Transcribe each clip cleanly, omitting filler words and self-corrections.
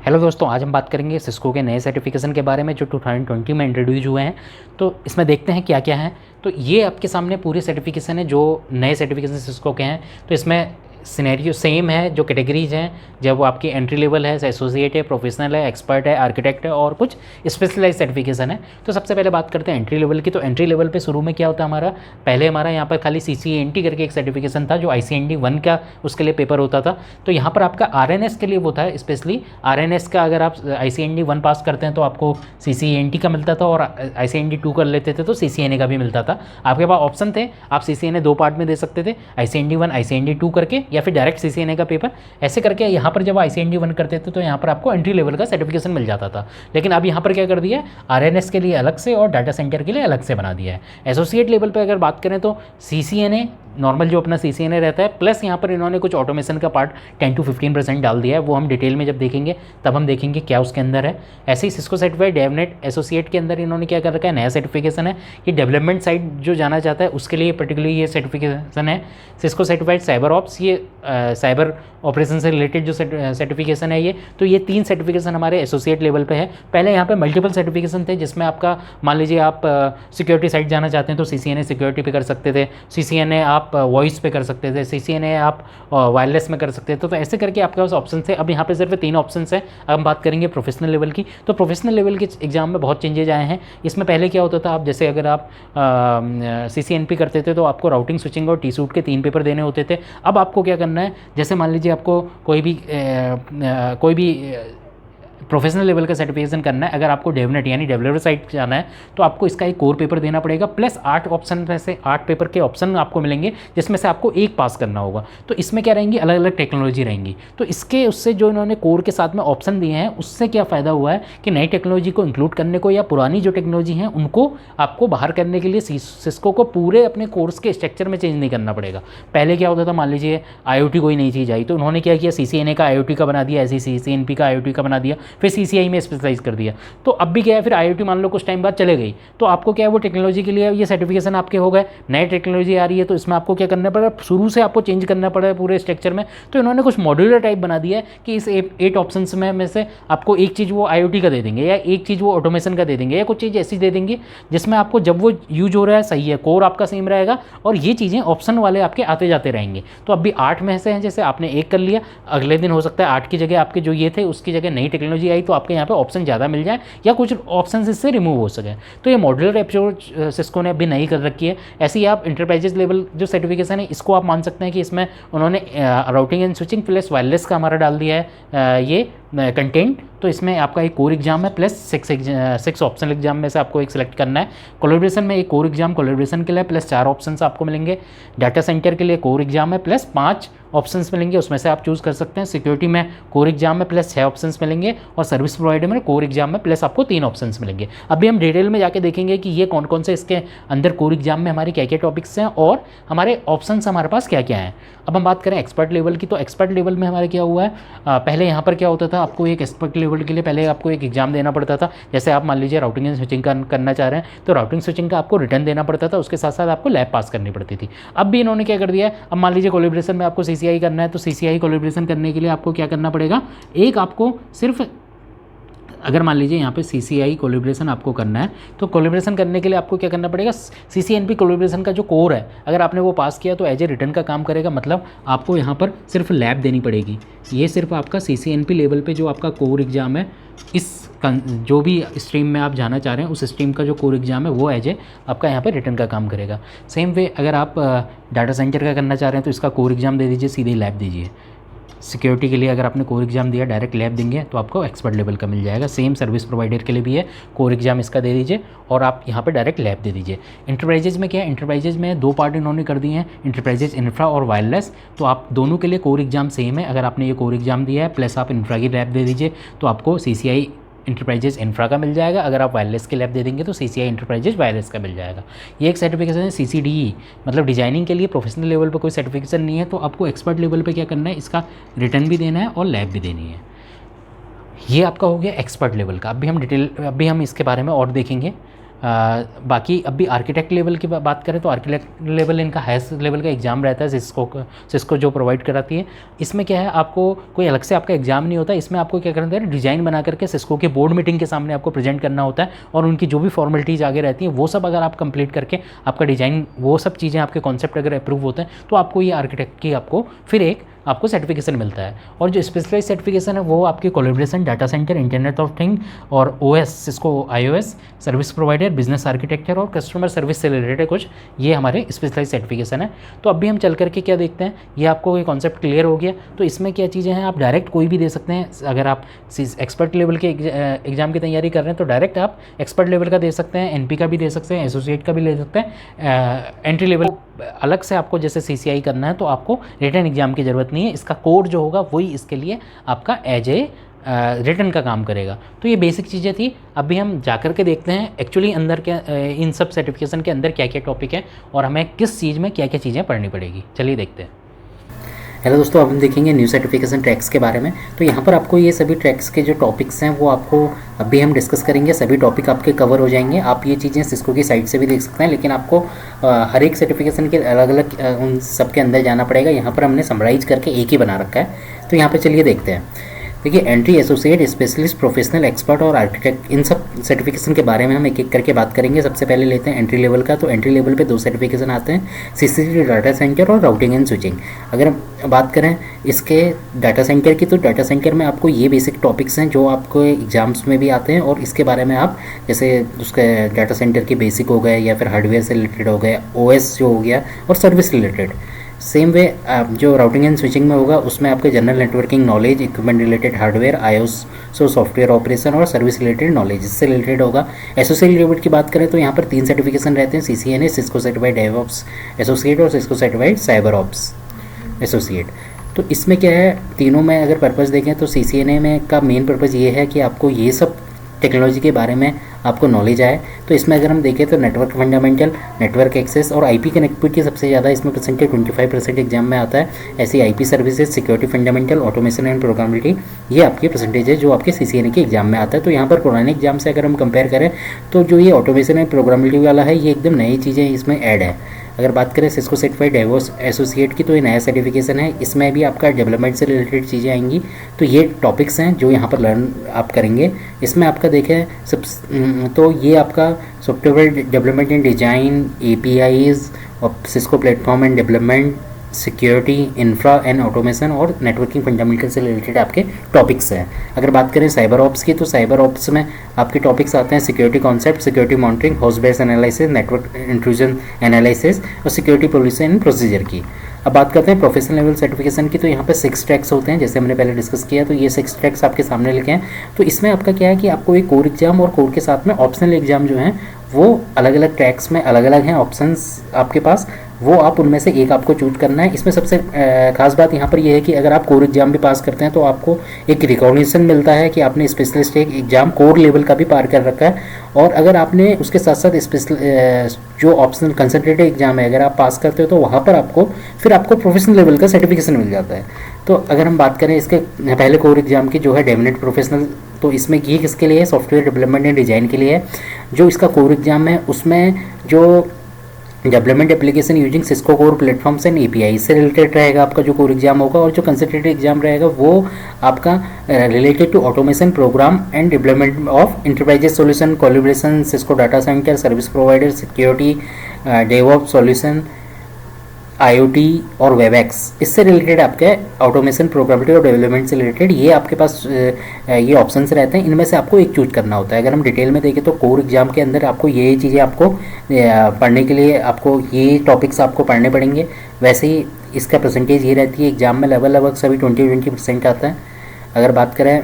Hello दोस्तों, आज हम बात करेंगे सिस्को के नए सर्टिफिकेशन के बारे में जो 2020 में इंट्रोड्यूस हुए हैं। तो इसमें देखते हैं क्या क्या है। तो ये आपके सामने पूरे सर्टिफिकेशन है जो नए सर्टिफिकेशन सिस्को के हैं। तो इसमें सिनेरियो सेम है, जो कैटेगरीज हैं जब वो आपकी एंट्री लेवल है, एसोसिएट है, प्रोफेशनल है, एक्सपर्ट है, आर्किटेक्ट है और कुछ स्पेशलाइज सर्टिफिकेशन है। तो सबसे पहले बात करते हैं एंट्री लेवल की। तो एंट्री लेवल पे शुरू में क्या होता है हमारा, पहले हमारा यहाँ पर खाली CCNT करके एक सर्टिफिकेशन था जो ICND 1 का उसके लिए पेपर होता था। तो यहाँ पर आपका RNS के लिए वो था स्पेशली। RNS का अगर आप ICND 1 पास करते हैं तो आपको CCNT का मिलता था, और ICND 2 कर लेते थे तो CCNA का भी मिलता था। आपके पास ऑप्शन थे, आप CCNA 2 पार्ट में दे सकते थे, ICND 1 ICND 2 करके, या फिर डायरेक्ट CCNA का पेपर ऐसे करके। यहाँ पर जब ICND 1 करते थे तो यहाँ पर आपको एंट्री लेवल का सर्टिफिकेशन मिल जाता था। लेकिन अब यहाँ पर क्या कर दिया है, RNS के लिए अलग से और डाटा सेंटर के लिए अलग से बना दिया है। एसोसिएट लेवल पर अगर बात करें तो CCNA नॉर्मल जो अपना CCNA रहता है, प्लस यहाँ पर इन्होंने कुछ ऑटोमेशन का पार्ट 10 to 15% डाल दिया है। वो हम डिटेल में जब देखेंगे तब हम देखेंगे क्या उसके अंदर है। ऐसे ही सिस्को सर्टिफाइड डेवनेट एसोसिएट के अंदर इन्होंने क्या कर रखा है, नया सर्टिफिकेशन है। ये डेवलपमेंट साइड जो जाना चाहता है उसके लिए पर्टिकुलरली ये सर्टिफिकेशन है। सिस्को सर्टिफाइड साइबर ऑप्स, ये साइबर ऑपरेशन से रिलेटेड जो सर्टिफिकेशन है ये। तो ये 3 सर्टिफिकेशन हमारे एसोसिएट लेवल पे है। पहले यहाँ पे मल्टीपल सर्टिफिकेशन थे जिसमें आपका मान लीजिए आप सिक्योरिटी साइड जाना चाहते हैं तो CCNA सिक्योरिटी पे कर सकते थे, CCNA आप वॉइस पे कर सकते थे, CCNA आप वायरलेस में कर सकते थे। तो ऐसे करके आपके पास ऑप्शन है। अब यहाँ पे सिर्फ 3 ऑप्शन है। अब हम बात करेंगे प्रोफेशनल लेवल की। तो प्रोफेशनल लेवल के एग्जाम में बहुत चेंजेज आए हैं। इसमें पहले क्या होता था, आप जैसे अगर आप CCNP करते थे तो आपको राउटिंग, स्विचिंग और TSUIT के 3 पेपर देने होते थे। अब आपको क्या करना है, जैसे मान लीजिए आपको कोई भी प्रोफेशनल लेवल का सर्टिफिकेशन करना है, अगर आपको डेवनेट यानी डेवलपर साइड जाना है तो आपको इसका एक कोर पेपर देना पड़ेगा, प्लस 8 ऑप्शन में से 8 पेपर के ऑप्शन आपको मिलेंगे जिसमें से आपको एक पास करना होगा। तो इसमें क्या रहेंगी, अलग अलग टेक्नोलॉजी रहेंगी। तो इसके उससे जो इन्होंने कोर के साथ में ऑप्शन दिए हैं उससे क्या फ़ायदा हुआ है कि नई टेक्नोलॉजी को इंक्लूड करने को या पुरानी जो टेक्नोलॉजी हैं उनको आपको बाहर करने के लिए सिस्को को पूरे अपने कोर्स के स्ट्रक्चर में चेंज नहीं करना पड़ेगा। पहले क्या होता था, मान लीजिए IoT कोई नई चीज़ आई तो उन्होंने क्या किया, CCNA का IoT का बना दिया, ऐसे CCNP का IoT का बना दिया, फिर CCI में स्पेशलाइज कर दिया। तो अब भी क्या है, फिर IoT मान लो कुछ टाइम बाद चले गई तो आपको क्या है, वो टेक्नोलॉजी के लिए ये सर्टिफिकेशन आपके हो गए। नई टेक्नोलॉजी आ रही है तो इसमें आपको क्या करना पड़ेगा, शुरू से आपको चेंज करना पड़ेगा पूरे स्ट्रक्चर में। तो इन्होंने कुछ मॉड्यूलर टाइप बना दिया है कि इस 8 ऑप्शन में से आपको एक चीज़ वो IoT का दे देंगे, या एक चीज़ वो ऑटोमेशन का दे देंगे, या कुछ चीज़ ऐसी दे देंगे जिसमें आपको जब वो यूज हो रहा है सही है, कोर आपका सेम रहेगा और ये चीज़ें ऑप्शन वाले आपके आते जाते रहेंगे। तो अब भी 8 में से हैं, जैसे आपने एक कर लिया, अगले दिन हो सकता है 8 की जगह आपके जो ये थे उसकी जगह नई टेक्नोलॉजी आई तो आपके यहाँ पे ऑप्शन ज़्यादा मिल जाए या कुछ ऑप्शन इससे रिमूव हो सके। तो ये मॉड्यूलर अप्रोच सिस्को ने अभी नई कर रखी है। ऐसे ही आप इंटरप्राइजेज लेवल जो सर्टिफिकेशन है इसको आप मान सकते हैं कि इसमें उन्होंने routing and switching plus wireless का हमारा डाल दिया है ये कंटेंट। तो इसमें आपका एक कोर एग्जाम है प्लस 6 ऑप्शनल एग्जाम में से आपको एक सिलेक्ट करना है। कोलैबोरेशन में एक कोर एग्जाम कोलैबोरेशन के लिए प्लस 4 ऑप्शंस आपको मिलेंगे। डाटा सेंटर के लिए कोर एग्जाम है प्लस 5 ऑप्शंस मिलेंगे, उसमें से आप चूज़ कर सकते हैं। सिक्योरिटी में कोर एग्जाम में प्लस 6 ऑप्शंस मिलेंगे, और सर्विस प्रोवाइडर में कोर एग्जाम में प्लस आपको 3 ऑप्शंस मिलेंगे। अभी हम डिटेल में जाके देखेंगे कि ये कौन कौन से इसके अंदर कोर एग्जाम में हमारे क्या क्या टॉपिक्स हैं और हमारे ऑप्शंस हमारे पास क्या क्या हैं। अब हम बात करें एक्सपर्ट लेवल की। तो एक्सपर्ट लेवल में हमारे क्या हुआ है, पहले यहाँ पर क्या होता था, आपको एक एक्सपर्ट लेवल के लिए पहले आपको एक एग्जाम देना पड़ता था। जैसे आप मान लीजिए राउटिंग एंड स्विचिंग करना चाह रहे हैं तो राउटिंग स्विचिंग का आपको रिटर्न देना पड़ता था, उसके साथ साथ आपको लैब पास करनी पड़ती थी। अब भी इन्होंने क्या कर दिया है, अब मान लीजिए कोलैबोरेशन में आपको CCI करना है तो CCI कोलैबोरेशन करने के लिए आपको क्या करना पड़ेगा, एक आपको सिर्फ अगर मान लीजिए यहाँ पे CCI कोलैबोरेशन आपको करना है तो कोलैबोरेशन करने के लिए आपको क्या करना पड़ेगा, CCNP कोलैबोरेशन का जो कोर है अगर आपने वो पास किया तो एज ए रिटर्न का काम करेगा। मतलब आपको यहाँ पर सिर्फ लैब देनी पड़ेगी। ये सिर्फ आपका CCNP लेवल पे जो आपका कोर एग्ज़ाम है, इस जो भी स्ट्रीम में आप जाना चाह रहे हैं उस स्ट्रीम का जो कोर एग्ज़ाम है वो एज ए आपका यहाँ पे रिटर्न का काम करेगा। सेम वे अगर आप डाटा सेंटर का करना चाह रहे हैं तो इसका कोर एग्ज़ाम दे दीजिए, सीधे लैब दीजिए। सिक्योरिटी के लिए अगर आपने कोर एग्जाम दिया डायरेक्ट लैब देंगे तो आपको एक्सपर्ट लेवल का मिल जाएगा। सेम सर्विस प्रोवाइडर के लिए भी है, कोर एग्जाम इसका दे दीजिए और आप यहाँ पे डायरेक्ट लैब दे दीजिए। इंटरप्राइजेज में क्या है, इंटरप्राइजेज में 2 पार्ट इन्होंने कर दिए हैं, इंटरप्राइजेज इंफ्रा और वायरलेस। तो आप दोनों के लिए कोर एग्जाम सेम है। अगर आपने ये कोर एग्जाम दिया है प्लस आप इंफ्रा की लैब दे दीजिए तो आपको CCI इंटरप्राइजेज इंफ्रा का मिल जाएगा। अगर आप वायरलेस के लैब दे देंगे तो CCI इंटरप्राइजेज वायरलेस का मिल जाएगा। ये एक सर्टिफिकेशन है CCDE, मतलब डिजाइनिंग के लिए। प्रोफेशनल लेवल पे कोई सर्टिफिकेशन नहीं है तो आपको एक्सपर्ट लेवल पे क्या करना है, इसका रिटर्न भी देना है और लैब भी देनी है। ये आपका हो गया एक्सपर्ट लेवल का। अभी हम इसके बारे में और देखेंगे। बाकी अभी आर्किटेक्ट लेवल की बात करें तो आर्किटेक्ट लेवल इनका हाईएस्ट लेवल का एग्ज़ाम रहता है सिस्को जो प्रोवाइड कराती है। इसमें क्या है, आपको कोई अलग से आपका एग्ज़ाम नहीं होता, इसमें आपको क्या करना है, डिज़ाइन बना करके सिस्को के बोर्ड मीटिंग के सामने आपको प्रेजेंट करना होता है, और उनकी जो भी फॉर्मेलिटीज़ आगे रहती हैं वो सब अगर आप कंप्लीट करके आपका डिज़ाइन, वो सब चीज़ें आपके कॉन्सेप्ट अगर अप्रूव होते हैं तो आपको ये आर्किटेक्ट की आपको फिर एक आपको सर्टिफिकेशन मिलता है। और जो स्पेशलाइज सर्टिफिकेशन है वो आपकी collaboration, data centre, internet of thing और OS, Cisco iOS, service provider, business architecture और कस्टमर सर्विस से रिलेटेड कुछ ये हमारे स्पेशलाइज सर्टिफिकेशन है। तो अभी हम चल करके क्या देखते हैं, ये आपको ये कॉन्सेप्ट क्लियर हो गया। तो इसमें क्या चीज़ें हैं, आप डायरेक्ट कोई भी दे सकते हैं। अगर आप एक्सपर्ट लेवल के एग्जाम की तैयारी कर रहे हैं तो डायरेक्ट आप एक्सपर्ट लेवल का दे सकते हैं, NP का भी दे सकते हैं, एसोसिएट का भी ले सकते हैं। एंट्री लेवल अलग से आपको जैसे CCI करना है तो आपको रिटन एग्जाम की ज़रूरत नहीं है, इसका कोड जो होगा वही इसके लिए आपका एज ए रिटन का काम करेगा। तो ये बेसिक चीज़ें थी। अभी हम जाकर के देखते हैं एक्चुअली अंदर क्या इन सब सर्टिफिकेशन के अंदर क्या क्या टॉपिक है और हमें किस चीज़ में क्या क्या चीज़ें पढ़नी पड़ेगी। चलिए देखते हैं। हेलो दोस्तों, अब हम देखेंगे न्यू सर्टिफिकेशन ट्रैक्स के बारे में। तो यहाँ पर आपको ये सभी ट्रैक्स के जो टॉपिक्स हैं वो आपको अभी हम डिस्कस करेंगे। सभी टॉपिक आपके कवर हो जाएंगे। आप ये चीज़ें सिस्को की साइट से भी देख सकते हैं, लेकिन आपको हर एक सर्टिफिकेशन के अलग अलग उन सब के अंदर जाना पड़ेगा। यहाँ पर हमने समराइज करके एक ही बना रखा है। तो यहाँ पर चलिए देखते हैं। देखिए, entry, associate, specialist, professional, expert और आर्किटेक्ट, इन सब सर्टिफिकेशन के बारे में हम एक एक करके बात करेंगे। सबसे पहले लेते हैं एंट्री लेवल का। तो एंट्री लेवल पे 2 सर्टिफिकेशन आते हैं, CCTV डाटा सेंटर और राउटिंग एंड स्विचिंग। अगर हम बात करें इसके डाटा सेंटर की, तो डाटा सेंटर में आपको ये बेसिक टॉपिक्स हैं जो आपको एग्जाम्स में भी आते हैं, और इसके बारे में आप जैसे उसके डाटा सेंटर की बेसिक हो गए या फिर हार्डवेयर से रिलेटेड हो गए, OS जो हो गया, और सर्विस रिलेटेड। सेम वे जो राउटिंग एंड स्विचिंग में होगा उसमें आपके general networking knowledge, equipment related hardware, IOS software operation और सर्विस रिलेटेड नॉलेज इससे रिलेटेड होगा। एसोसिएट लेवल की बात करें तो यहाँ पर 3 सर्टिफिकेशन रहते हैं, CCNA, Cisco certified DevOps associate और Cisco certified cyber ops associate. तो इसमें क्या है, तीनों में अगर पर्पज़ देखें तो CCNA में का मेन पर्पज़ ये है कि आपको ये सब टेक्नोलॉजी के बारे में आपको नॉलेज आए। तो इसमें अगर हम देखें तो नेटवर्क फंडामेंटल, नेटवर्क एक्सेस और IP कनेक्टिविटी सबसे ज़्यादा इसमें परसेंटेज 25% एग्जाम में आता है। ऐसी IP services, security fundamental, automation and programmability, ये आपकी परसेंटेज है जो आपके CCNA के एग्जाम में आता है। तो यहाँ पर पुराने एग्जाम से अगर हम कंपेयर करें तो जो ये ऑटोमेशन एंड प्रोग्रामेबिलिटी वाला है ये एकदम नई चीज़ें इसमें ऐड है। अगर बात करें सिस्को सर्टिफाइड डेवॉप्स एसोसिएट की, तो ये नया सर्टिफिकेशन है। इसमें भी आपका डेवलपमेंट से रिलेटेड चीज़ें आएंगी। तो ये टॉपिक्स हैं जो यहाँ पर लर्न आप करेंगे। इसमें आपका देखें तो ये आपका software development and design, APIs और Cisco platform and development, security, infra and automation और नेटवर्किंग फंडामेंटल से रिलेटेड आपके टॉपिक्स हैं। अगर बात करें साइबर ऑप्स की, तो साइबर ऑप्स में आपके टॉपिक्स आते हैं security concept, security monitoring, host base analysis, network intrusion analysis और सिक्योरिटी पॉलिसी एंड प्रोसीजर की। अब बात करते हैं प्रोफेशनल लेवल सर्टिफिकेशन की। तो यहाँ पे 6 ट्रैक्स होते हैं, जैसे हमने पहले डिस्कस किया। तो ये 6 ट्रैक्स आपके सामने लिखे हैं। तो इसमें आपका क्या है कि आपको एक कोर एग्जाम और कोर के साथ में ऑप्शनल एग्जाम जो हैं वो अलग अलग ट्रैक्स में अलग अलग हैं ऑप्शंस आपके पास, वो आप उनमें से एक आपको चूज करना है। इसमें सबसे खास बात यहाँ पर यह है कि अगर आप कोर एग्जाम भी पास करते हैं तो आपको एक रिकॉग्निशन मिलता है कि आपने स्पेशलिस्ट एक एग्जाम कोर लेवल का भी पार कर रखा है। और अगर आपने उसके साथ साथ स्पेशल जो ऑप्शनल कंसंट्रेटेड एग्जाम है अगर आप पास करते हो तो वहाँ पर आपको प्रोफेशनल लेवल का सर्टिफिकेशन मिल जाता है। तो अगर हम बात करें इसके पहले कोर एग्जाम की जो है डेवनेट प्रोफेशनल, तो इसमें ये किसके लिए है, सॉफ्टवेयर डेवलपमेंट एंड डिज़ाइन के लिए है। जो इसका कोर एग्जाम है उसमें जो development application using Cisco core platforms and API से रिलेटेड रहेगा आपका जो कोर एग्जाम होगा। और जो कंसंट्रेटेड एग्जाम रहेगा वो आपका related to automation program and development of enterprises solution, collaboration, Cisco data centre, service provider, security, DevOps solution, IoT और वेबएक्स, इससे रिलेटेड आपके ऑटोमेशन प्रोग्रामेबिलिटी और डेवलपमेंट से रिलेटेड ये आपके पास ये ऑप्शंस रहते हैं। इनमें से आपको एक चूज करना होता है। अगर हम डिटेल में देखें तो कोर एग्जाम के अंदर आपको ये चीज़ें आपको पढ़ने के लिए आपको ये टॉपिक्स आपको पढ़ने पड़ेंगे। वैसे ही इसका परसेंटेज ये रहती है एग्जाम में लगभग सभी 20% आता है। अगर बात करें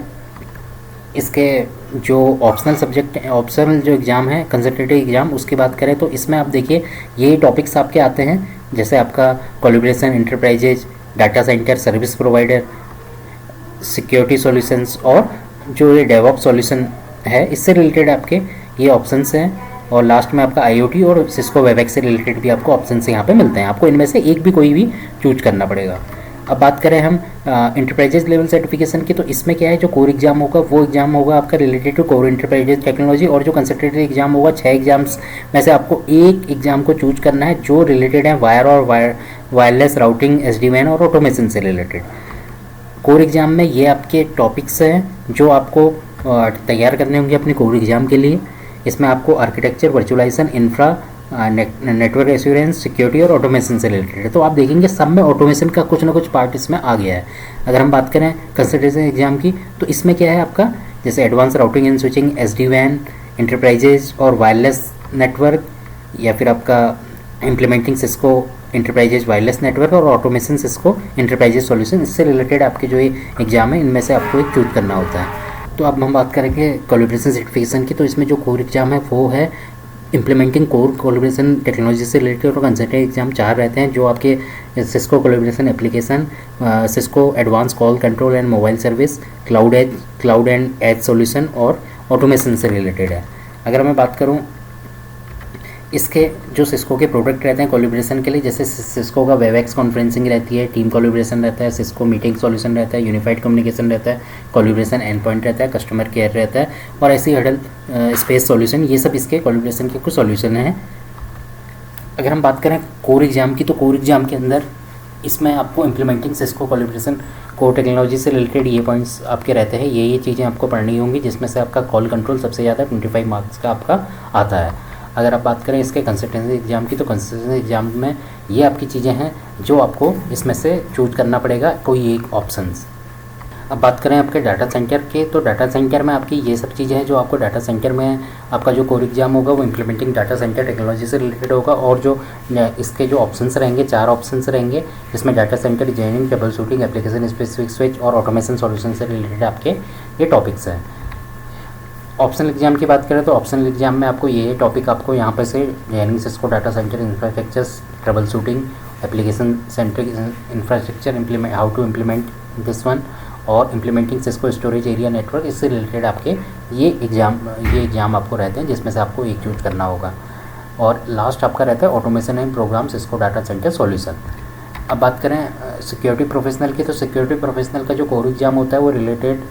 इसके जो ऑप्शनल सब्जेक्ट ऑप्शनल जो एग्ज़ाम है कंसंट्रेटिव एग्ज़ाम उसकी बात करें तो इसमें आप देखिए ये टॉपिक्स आपके आते हैं, जैसे आपका collaboration, enterprises, data centre, service provider, security solutions और जो ये डेवऑप्स सॉल्यूशन है इससे रिलेटेड आपके ये ऑप्शंस हैं। और लास्ट में आपका IoT और सिस्को वेबएक्स से रिलेटेड भी आपको ऑप्शंस यहाँ पे मिलते हैं। आपको इनमें से एक भी कोई भी चूज करना पड़ेगा। अब बात करें हम इंटरप्राइजेज लेवल सर्टिफिकेशन की, तो इसमें क्या है, जो कोर एग्जाम होगा वो एग्जाम होगा आपका related to core enterprises technology, और जो कंसल्टेटिव एग्जाम होगा 6 एग्जाम्स में से आपको एक एग्जाम को चूज करना है जो रिलेटेड है वायर और वायरलेस राउटिंग, SD-WAN और ऑटोमेशन से रिलेटेड। कोर एग्जाम में ये आपके टॉपिक्स हैं जो आपको तैयार करने होंगे अपने कोर एग्जाम के लिए। इसमें आपको architecture, virtualisation, infra, network assurance, security और ऑटोमेशन से रिलेटेड है। तो आप देखेंगे सब में ऑटोमेशन का कुछ ना कुछ पार्ट इसमें आ गया है। अगर हम बात करें कंसल्टेंसी एग्जाम की, तो इसमें क्या है आपका, जैसे advance routing and switching, SD-WAN, enterprises और वायरलेस नेटवर्क, या फिर आपका implementing Cisco enterprises wireless network और ऑटोमेशन सिस्को इंटरप्राइजेज सॉल्यूशन, इससे रिलेटेड आपके जो ये एग्जाम है इनमें से आपको एक चूज करना होता है। तो अब हम बात करेंगे कोलैबोरेशन सर्टिफिकेशन की। तो इसमें जो कोर एग्जाम है वो है इम्प्लीमेंटिंग कोर कोलैबोरेशन टेक्नोलॉजी से रिलेटेड, और कंसल्टेंट एग्जाम 4 रहते हैं जो आपके Cisco collaboration application, Cisco advance call control and mobile service, cloud and edge solution और ऑटोमेशन से रिलेटेड है। अगर मैं बात करूँ इसके जो सिस्को के प्रोडक्ट रहते हैं कोलैबोरेशन के लिए, जैसे सिस्को का वेबएक्स कॉन्फ्रेंसिंग रहती है, टीम कोलैबोरेशन रहता है, सिस्को मीटिंग सॉल्यूशन रहता है, यूनिफाइड कम्युनिकेशन रहता है, कोलैबोरेशन एंड पॉइंट रहता है, कस्टमर केयर रहता है और ऐसी हडल स्पेस सॉल्यूशन, ये सब इसके कोलैबोरेशन के कुछ सॉल्यूशन हैं। अगर हम बात करें कोर एग्जाम की, तो कोर एग्जाम के अंदर इसमें आपको implementing Cisco collaboration core technology से रिलेटेड ये पॉइंट्स आपके रहते हैं, ये चीज़ें आपको पढ़नी होंगी, जिसमें से आपका कॉल कंट्रोल सबसे ज़्यादा 25 मार्क्स का आपका आता है। अगर आप बात करें इसके कंसल्टेंसी एग्जाम की, तो कंसल्टेंसी एग्जाम में ये आपकी चीज़ें हैं जो आपको इसमें से चूज करना पड़ेगा कोई एक ऑप्शंस। अब बात करें आपके डाटा सेंटर के, तो डाटा सेंटर में आपकी ये सब चीज़ें हैं जो आपको डाटा सेंटर में आपका जो कोर एग्जाम होगा वो इम्प्लीमेंटिंग डाटा सेंटर टेक्नोलॉजी से रिलेटेड होगा, और जो इसके जो ऑप्शंस रहेंगे 4 ऑप्शंस रहेंगे, जिसमें data centre designing, trouble shooting, application specific switch और ऑटोमेशन सॉल्यूशन से रिलेटेड आपके ये टॉपिक्स हैं। ऑप्शनल एग्जाम की बात करें तो ऑप्शनल एग्जाम में आपको ये टॉपिक आपको यहाँ पर से designing Cisco data centre infrastructures, troubleshooting, application centric infrastructure, implement how to implement this one, और implementing Cisco storage area network, इससे रिलेटेड आपके ये एग्ज़ाम आपको रहते हैं, जिसमें से आपको एक चूज करना होगा। और लास्ट आपका रहता है automation and program Cisco data centre solution. अब बात करें सिक्योरिटी प्रोफेशनल की, तो सिक्योरिटी प्रोफेशनल का जो कोर एग्जाम होता है वो related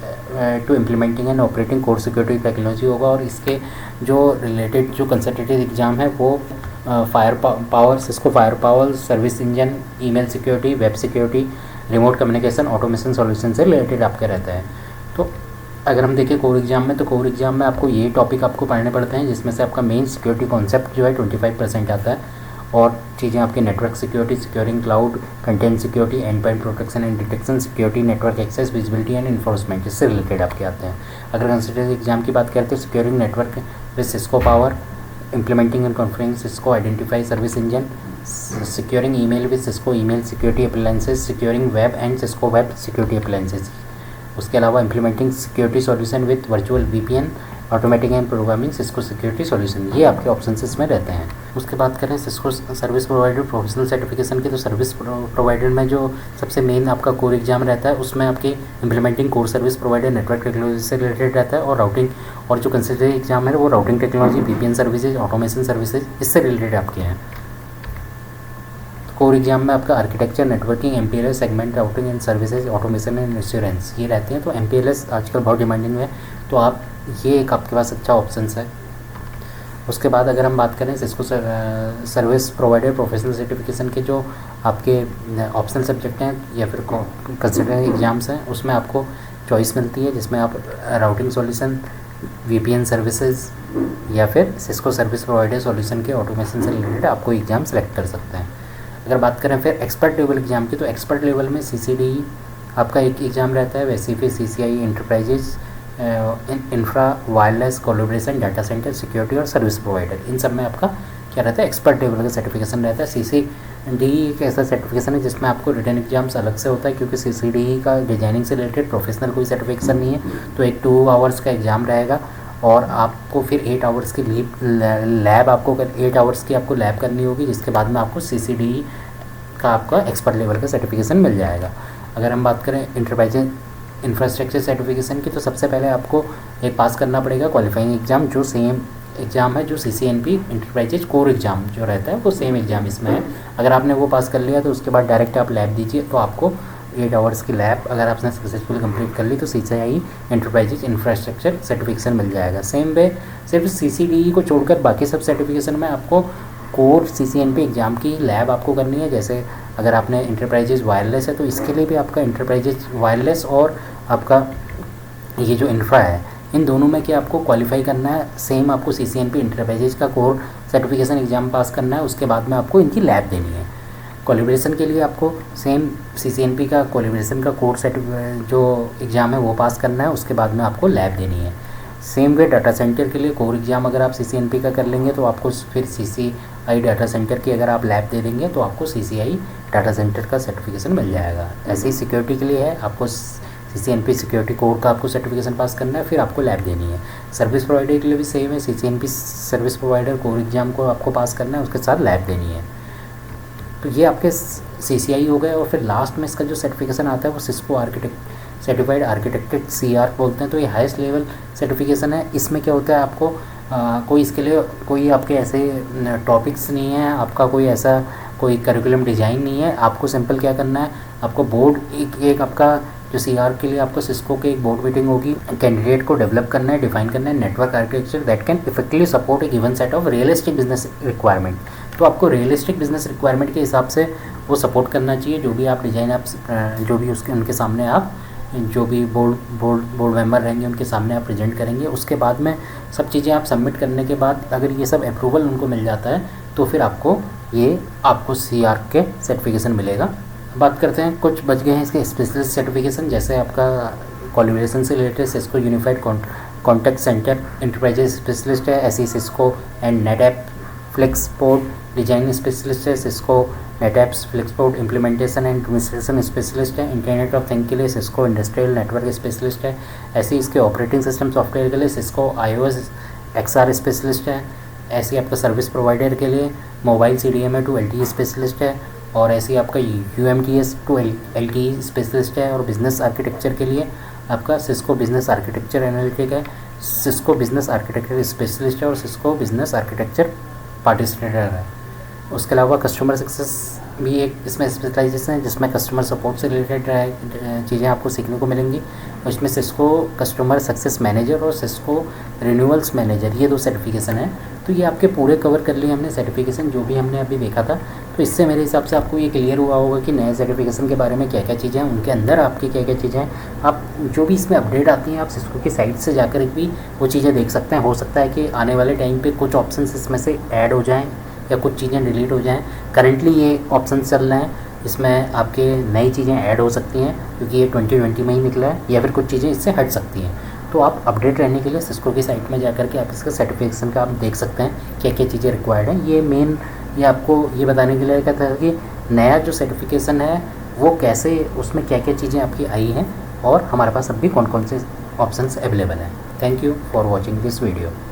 to implementing and operating core security technology होगा, और इसके जो रिलेटेड जो कंसल्टेटिव एग्जाम है वो fire power, Cisco fire power, service engine, email security, web security, remote communication, automation solution से रिलेटेड आपके रहते हैं। तो अगर हम देखें कोर एग्जाम में, तो कोर एग्जाम में आपको ये टॉपिक आपको पढ़ने पड़ते हैं, जिसमें से आपका मेन सिक्योरिटी कॉन्सेप्ट जो है 25% आता है, और चीज़ें आपके network security, securing cloud, content security, endpoint protection and detection, security, network access, visibility and enforcement, इससे रिलेटेड आपके आते हैं। अगर कंसल्टेंसी एग्जाम की बात करते हैं, securing network with Cisco power, implementing and conference Cisco identify service engine, securing email with Cisco email security appliances, securing web and Cisco web security appliances. उसके अलावा implementing security solution with virtual VPN, automatic and programming Cisco security solution, ये आपके option इसमें रहते हैं। उसके बाद करें Cisco service provider professional certification की, तो सर्विस प्रोवाइडर में जो सबसे मेन आपका कोर एग्जाम रहता है उसमें आपकी implementing core service provider network technology से रिलेटेड रहता है, और राउटिंग, और जो कंसल्टेंसी एग्जाम है वो routing technology, VPN services, automation services, इससे रिलेटेड आपके हैं। कोर एग्जाम में आपका architecture, networking, MPLS, segment routing and services, automation and assurance, ये रहते हैं। तो MPLS आजकल बहुत डिमांडिंग है, तो आप ये एक आपके पास अच्छा ऑप्शन है। उसके बाद अगर हम बात करें Cisco service provider professional certification के जो आपके ऑप्शनल सब्जेक्ट हैं या फिर कंसल्टेंसी एग्जाम्स हैं, उसमें आपको चॉइस मिलती है, जिसमें आप राउटिंग सॉल्यूशन, VPN सर्विसेज या फिर सिस्को सर्विस प्रोवाइडर सॉल्यूशन के ऑटोमेशन से रिलेटेड आपको एग्ज़ाम सेलेक्ट कर सकते हैं। अगर बात करें फिर एक्सपर्ट लेवल एग्जाम की, तो एक्सपर्ट लेवल में CCDE आपका एक एग्ज़ाम रहता है, वैसे फिर CCI enterprises, infra, wireless, collaboration, data centre, security और सर्विस प्रोवाइडर, इन सब में आपका क्या रहता है, एक्सपर्ट लेवल का सर्टिफिकेशन रहता है। CCDE एक ऐसा सर्टिफिकेशन है जिसमें आपको रिटन एग्जाम्स अलग से होता है, क्योंकि CCDE का डिजाइनिंग से रिलेटेड प्रोफेशनल कोई सर्टिफिकेशन नहीं है, तो एक 2 आवर्स का एग्ज़ाम रहेगा, और आपको फिर 8 आवर्स की लैब आपको 8 आवर्स की आपको लैब करनी होगी, जिसके बाद में आपको CCDE का आपका एक्सपर्ट लेवल का सर्टिफिकेशन मिल जाएगा। अगर हम बात करें इंटरप्राइज इंफ्रास्ट्रक्चर सर्टिफिकेशन की, तो सबसे पहले आपको एक पास करना पड़ेगा क्वालिफाइंग एग्ज़ाम, जो सेम एग्ज़ाम है जो CCNP इंटरप्राइजेज कोर एग्ज़ाम जो रहता है वो सेम एग्ज़ाम इसमें है। अगर आपने वो पास कर लिया तो उसके बाद डायरेक्ट आप लैब दीजिए, तो आपको 8 आवर्स की लैब अगर आपने सक्सेसफुली कंप्लीट कर ली तो CCI एंटरप्राइजेज इंफ्रास्ट्रक्चर सर्टिफिकेशन मिल जाएगा। सेम वे सिर्फ CCDE को छोड़कर बाकी सब सर्टिफिकेशन में आपको कोर CCNP एग्ज़ाम की लैब आपको करनी है। जैसे अगर आपने इंटरप्राइजेज वायरलेस है तो इसके लिए भी आपका इंटरप्राइजेज वायरलेस और आपका ये जो इंफ्रा है, इन दोनों में क्या आपको क्वालिफाई करना है। सेम आपको CCNP इंटरप्राइजेज का कोर सर्टिफिकेशन एग्ज़ाम पास करना है, उसके बाद में आपको इनकी लैब देनी है। कोलैबोरेशन के लिए आपको सेम CCNP का कोलैबोरेशन का कोर जो एग्ज़ाम है वो पास करना है, उसके बाद में आपको लैब देनी है। सेम वे डाटा सेंटर के लिए कोर एग्ज़ाम अगर आप CCNP का कर लेंगे तो आपको फिर CCI डाटा सेंटर की अगर आप लैब दे देंगे तो आपको CCI डाटा सेंटर का सर्टिफिकेशन मिल जाएगा। ऐसे ही सिक्योरिटी के लिए है, आपको CCNP सिक्योरिटी कोर का आपको सर्टिफिकेशन पास करना है, फिर आपको लैब देनी है। सर्विस प्रोवाइडर के लिए भी सेम है, CCNP service provider core exam को आपको पास करना है, उसके साथ लैब देनी है। तो ये आपके CCI हो गए। और फिर लास्ट में इसका जो सर्टिफिकेशन आता है वो सिस्को आर्किटेक्ट सर्टिफाइड आर्किटेक्टेड CR बोलते हैं। तो ये हाईएस्ट लेवल सर्टिफिकेशन है। इसमें क्या होता है, आपको कोई इसके लिए कोई आपके ऐसे टॉपिक्स नहीं है, आपका कोई ऐसा कोई करिकुलम डिज़ाइन नहीं है। आपको सिंपल क्या करना है, आपको बोर्ड एक आपका जो CR के लिए आपको सिस्को के एक बोर्ड मीटिंग होगी, कैंडिडेट को डेवलप करना है, डिफाइन करना है network architecture that can effectively support A given set of realistic business requirement. तो आपको रियलिस्टिक बिजनेस रिक्वायरमेंट के हिसाब से वो सपोर्ट करना चाहिए। जो भी आप डिज़ाइन आप जो भी उसके उनके सामने आप जो भी बोर्ड मेंबर रहेंगे उनके सामने आप प्रेजेंट करेंगे। उसके बाद में सब चीज़ें आप सबमिट करने के बाद अगर ये सब अप्रूवल उनको मिल जाता है तो फिर आपको CR के सर्टिफिकेशन मिलेगा। बात करते हैं, कुछ बच गए हैं इसके स्पेशलिस्ट सर्टिफिकेशन, जैसे आपका कोलैबोरेशन से related Cisco unified contact centre enterprises specialist है, ऐसी Cisco and NetApp FlexPod design specialist है, Cisco NetApp's FlexPod implementation and administration specialist है। इंटरनेट ऑफ थिंग के लिए सिस्को इंडस्ट्रियल नेटवर्क स्पेशलिस्ट है। ऐसे इसके ऑपरेटिंग सिस्टम सॉफ्टवेयर के लिए सिस्को iOS XR स्पेशलिस्ट है। ऐसे आपका सर्विस प्रोवाइडर के लिए mobile CDMA to LTE specialist है। और ऐसे आपका UMTS टू LTE स्पेशलिस्ट है। और बिजनेस आर्किटेक्चर के लिए आपका सिस्को बिजनेस आर्किटेक्चर एनालिटिक है, सिस्को बिजनेस आर्किटेक्चर स्पेशलिस्ट है और सिस्को बिजनेस आर्किटेक्चर पार्टिसिपेटर है। उसके अलावा कस्टमर सक्सेस भी एक इसमें स्पेशलाइजेशन है, जिसमें कस्टमर सपोर्ट से रिलेटेड चीज़ें आपको सीखने को मिलेंगी। उसमें सिस्को कस्टमर सक्सेस मैनेजर और सिस्को रिन्यूअल्स मैनेजर, ये 2 सर्टिफिकेशन है। तो ये आपके पूरे कवर कर लिए हमने सर्टिफिकेशन जो भी हमने अभी देखा था। तो इससे मेरे हिसाब से आपको ये क्लियर हुआ होगा कि नए सर्टिफिकेशन के बारे में क्या क्या चीज़ें हैं, उनके अंदर आपकी क्या क्या चीज़ें हैं। आप जो भी इसमें अपडेट आती हैं आप सिस्को की साइट से जाकर भी वो चीज़ें देख सकते हैं। हो सकता है कि आने वाले टाइम पे कुछ ऑप्शंस इसमें से ऐड हो जाएँ या कुछ चीज़ें डिलीट हो जाएँ। करेंटली ये ऑप्शन चल रहे हैं, इसमें आपके नई चीज़ें ऐड हो सकती हैं क्योंकि ये 2020 में ही निकला है, या फिर कुछ चीज़ें इससे हट सकती हैं। तो आप अपडेट रहने के लिए सिस्को की साइट में जाकर के आप इसका सर्टिफिकेशन का आप देख सकते हैं क्या क्या चीज़ें रिक्वायर्ड हैं। ये आपको ये बताने के लिए कहता है कि नया जो सर्टिफिकेशन है वो कैसे, उसमें क्या क्या चीज़ें आपकी आई हैं और हमारे पास अभी कौन कौन से ऑप्शंस अवेलेबल हैं। Thank you for watching this video.